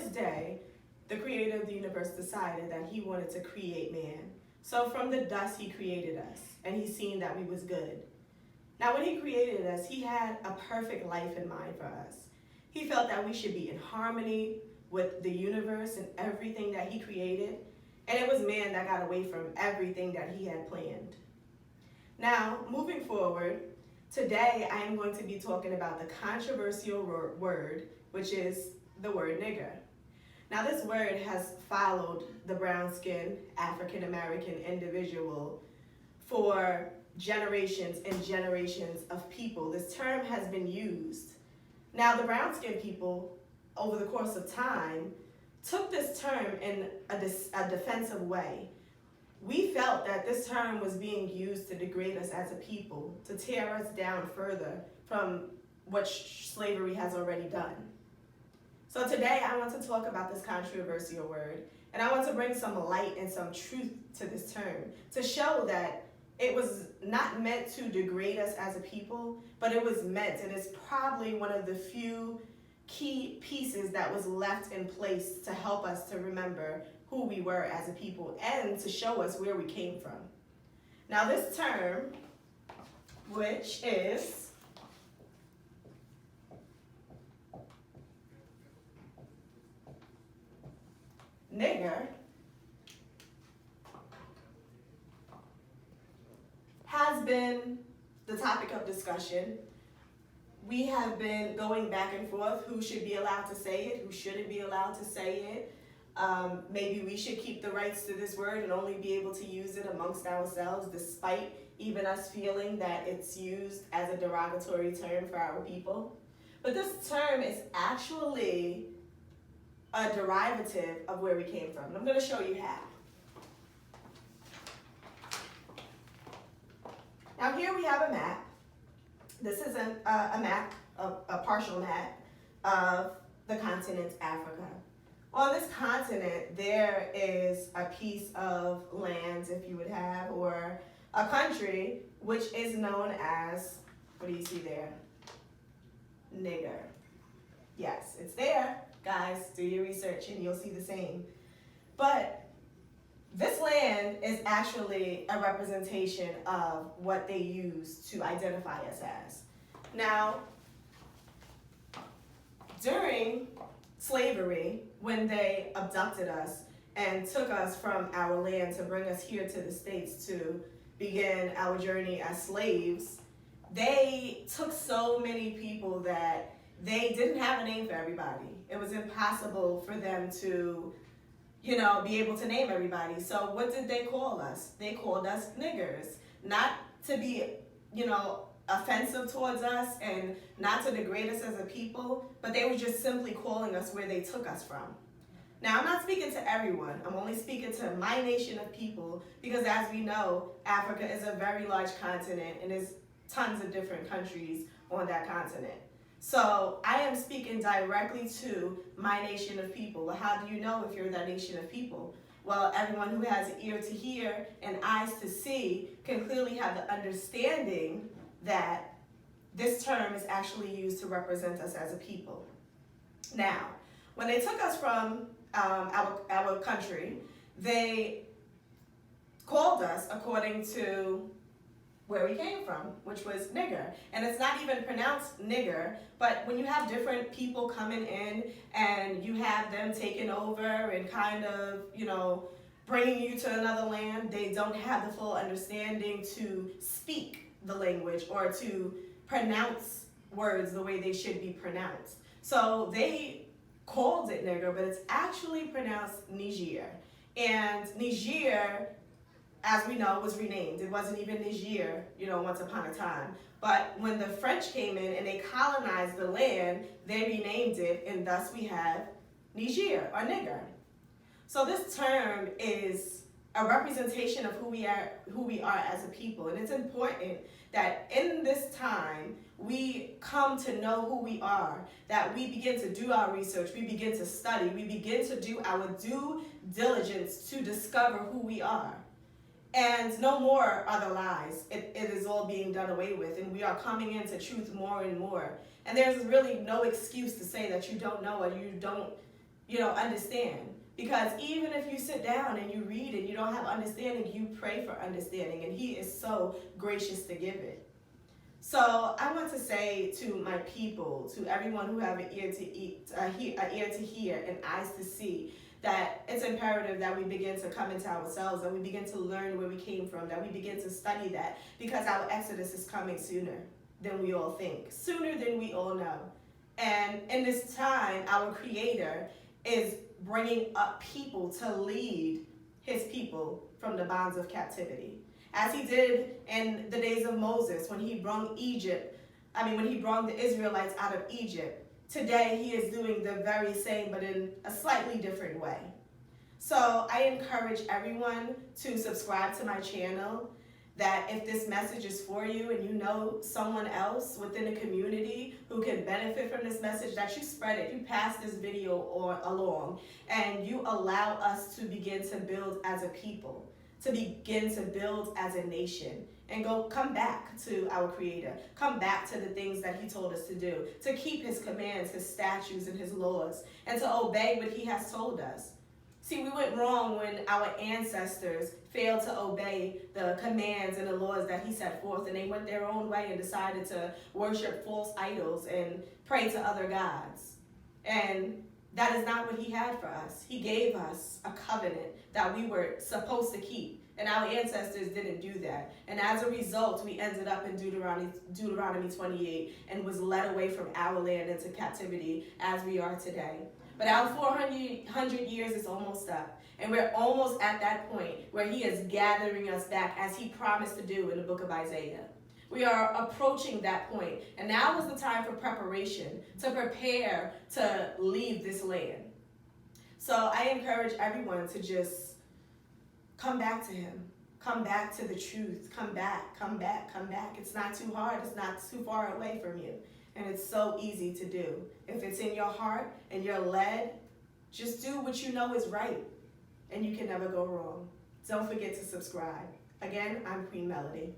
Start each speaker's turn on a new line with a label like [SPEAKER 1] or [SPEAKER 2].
[SPEAKER 1] this day, the creator of the universe decided that he wanted to create man. So from the dust, he created us, and he's seen that we was good. Now, when he created us, he had a perfect life in mind for us. He felt that we should be in harmony with the universe and everything that he created, and it was man that got away from everything that he had planned. Now, moving forward, today I am going to be talking about the controversial word, which is the word nigger. Now, this word has followed the brown-skinned African-American individual for generations and generations of people. This term has been used. Now, the brown-skinned people, over the course of time, took this term in a defensive way. We felt that this term was being used to degrade us as a people, to tear us down further from what slavery has already done. So today I want to talk about this controversial word, and I want to bring some light and some truth to this term, to show that it was not meant to degrade us as a people, but it was meant, and it's probably one of the few key pieces that was left in place to help us to remember who we were as a people and to show us where we came from. Now, this term, which is nigger, has been the topic of discussion. We have been going back and forth who should be allowed to say it, who shouldn't be allowed to say it. Maybe we should keep the rights to this word and only be able to use it amongst ourselves, despite even us feeling that it's used as a derogatory term for our people. But this term is actually a derivative of where we came from. And I'm going to show you how. Now, here we have a map. This is a map, a partial map of the continent Africa. On this continent, there is a piece of land, if you would have, or a country, which is known as, what do you see there? Niger. Yes, it's there. Guys, do your research and you'll see the same. But this land is actually a representation of what they use to identify us as. Now, during slavery, when they abducted us and took us from our land to bring us here to the States to begin our journey as slaves, they took so many people that they didn't have a name for everybody. It was impossible for them to, be able to name everybody. So what did they call us? They called us niggers. Not to be, offensive towards us and not to degrade us as a people, but they were just simply calling us where they took us from. Now, I'm not speaking to everyone. I'm only speaking to my nation of people because, as we know, Africa is a very large continent and there's tons of different countries on that continent. So I am speaking directly to my nation of people. Well, how do you know if you're that nation of people? Well, everyone who has an ear to hear and eyes to see can clearly have the understanding that this term is actually used to represent us as a people. Now, when they took us from our country, they called us according to where we came from, which was nigger. And it's not even pronounced nigger, but when you have different people coming in and you have them taking over and kind of, bringing you to another land, they don't have the full understanding to speak the language or to pronounce words the way they should be pronounced. So they called it nigger, but it's actually pronounced Niger. And Niger, as we know, was renamed. It wasn't even Niger, once upon a time. But when the French came in and they colonized the land, they renamed it, and thus we have Niger, or nigger. So this term is a representation of who we are as a people. And it's important that in this time, we come to know who we are, that we begin to do our research, we begin to study, we begin to do our due diligence to discover who we are. And no more are the lies. It is all being done away with, and we are coming into truth more and more. And there's really no excuse to say that you don't know or you don't understand. Because even if you sit down and you read and you don't have understanding, you pray for understanding, and he is so gracious to give it. So I want to say to my people, to everyone who have an ear to hear and eyes to see, that it's imperative that we begin to come into ourselves, that we begin to learn where we came from, that we begin to study that, because our exodus is coming sooner than we all think, sooner than we all know. And in this time, our Creator is bringing up people to lead his people from the bonds of captivity. As he did in the days of Moses, when he brought the Israelites out of Egypt. Today, he is doing the very same, but in a slightly different way. So I encourage everyone to subscribe to my channel, that if this message is for you and you know someone else within the community who can benefit from this message, that you spread it, you pass this video along, and you allow us to begin to build as a people, to begin to build as a nation, and come back to our Creator, come back to the things that he told us to do, to keep his commands, his statutes, and his laws, and to obey what he has told us. See, we went wrong when our ancestors failed to obey the commands and the laws that he set forth, and they went their own way and decided to worship false idols and pray to other gods. And that is not what he had for us. He gave us a covenant that we were supposed to keep, and our ancestors didn't do that. And as a result, we ended up in Deuteronomy 28 and was led away from our land into captivity as we are today. But our 400 years is almost up, and we're almost at that point where he is gathering us back as he promised to do in the book of Isaiah. We are approaching that point, and now is the time for preparation, to prepare to leave this land. So I encourage everyone to just come back to him. Come back to the truth. Come back, come back, come back. It's not too hard. It's not too far away from you. And it's so easy to do. If it's in your heart and you're led, just do what you know is right, and you can never go wrong. Don't forget to subscribe. Again, I'm Queen Melody.